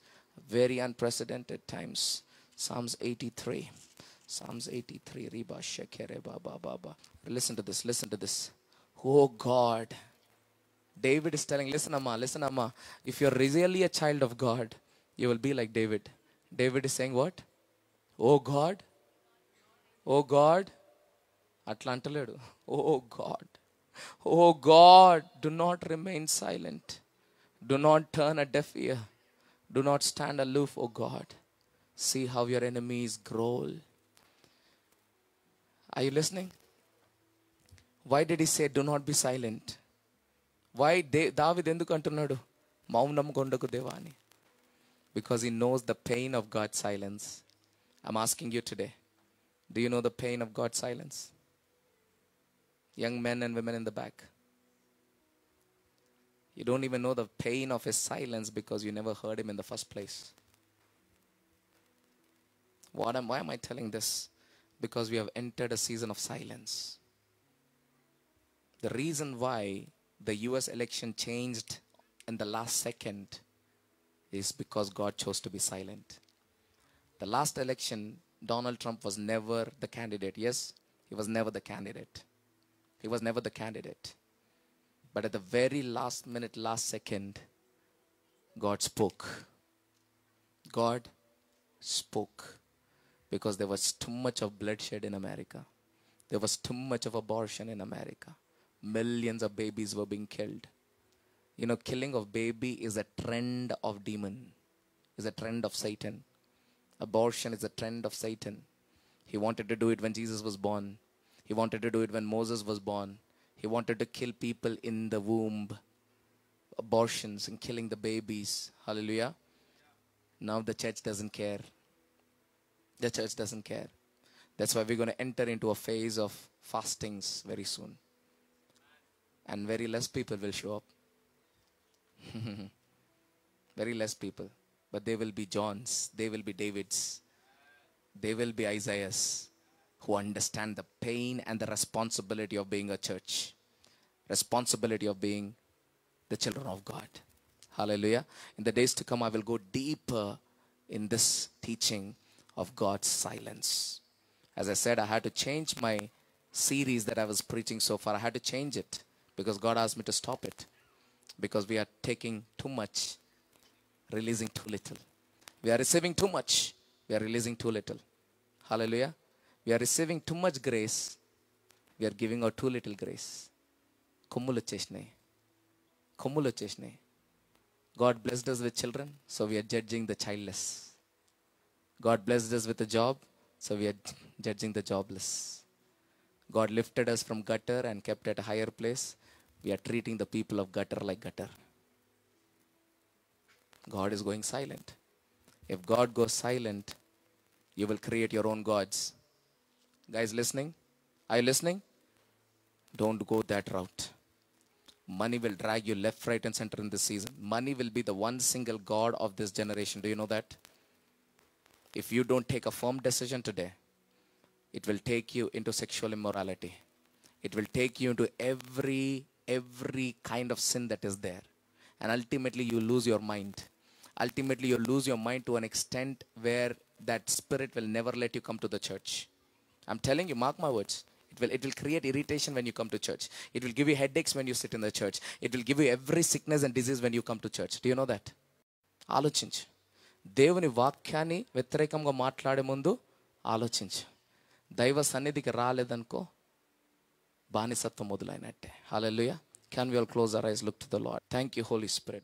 Very unprecedented times. Psalms 83. Psalms 83. Riba shekere baba baba. Listen to this. Listen to this. Oh God. David is telling, listen amma. If you're really a child of God, you will be like David. David is saying what? Oh God. Oh God. Atlantaledu. Oh God. Oh God. Do not remain silent. Do not turn a deaf ear. Do not stand aloof, oh God. See how your enemies growl. Are you listening? Why did he say, do not be silent? Why David enduku antunnadu? Maunam gondaku deva ani. Because he knows the pain of God's silence. I'm asking you today, do you know the pain of God's silence? Young men and women in the back. You don't even know the pain of his silence because you never heard him in the first place. Why am I telling this? Because we have entered a season of silence. The reason why the US election changed in the last second is because God chose to be silent. The last election, Donald Trump was never the candidate. Yes, he was never the candidate. He was never the candidate. But at the very last minute, last second, God spoke. God spoke. Because there was too much of bloodshed in America. There was too much of abortion in America. Millions of babies were being killed. You know, killing of baby is a trend of demon. Is a trend of Satan. Abortion is a trend of Satan. He wanted to do it when Jesus was born. He wanted to do it when Moses was born. He wanted to kill people in the womb. Abortions and killing the babies. Hallelujah. Now the church doesn't care. The church doesn't care. That's why we're going to enter into a phase of fastings very soon. And very less people will show up. Very less people. But they will be Johns. They will be Davids. They will be Isaiahs who understand the pain and the responsibility of being a church. Responsibility of being the children of God. Hallelujah. In the days to come, I will go deeper in this teaching of God's silence. As I said, I had to change my series that I was preaching so far. I had to change it because God asked me to stop it. Because we are taking too much, releasing too little. We are receiving too much, we are releasing too little. Hallelujah. We are receiving too much grace, we are giving out too little grace. Kommulu cheshnai. Kommulu cheshnai. God blessed us with children, so we are judging the childless. God blessed us with a job, so we are judging the jobless. God lifted us from gutter and kept at a higher place. We are treating the people of gutter like gutter. God is going silent. If God goes silent, you will create your own gods. Guys listening? Are you listening? Don't go that route. Money will drag you left, right, and center in this season. Money will be the one single god of this generation. Do you know that? If you don't take a firm decision today, it will take you into sexual immorality. It will take you into every kind of sin that is there. And ultimately, you lose your mind. Ultimately, you lose your mind to an extent where that spirit will never let you come to the church. I'm telling you, mark my words. It will create irritation when you come to church. It will give you headaches when you sit in the church. It will give you every sickness and disease when you come to church. Do you know that? ఆలోచించు. దేవుని వాక్యాన్ని వ్యతిరేకంగా మాట్లాడే ముందు ఆలోచించు. దైవ సన్నిధికి రాలేదనుకో బానిసత్వం మొదలైనట్టే. Hallelujah. Can we all close our eyes, look to the Lord? Thank you, Holy Spirit.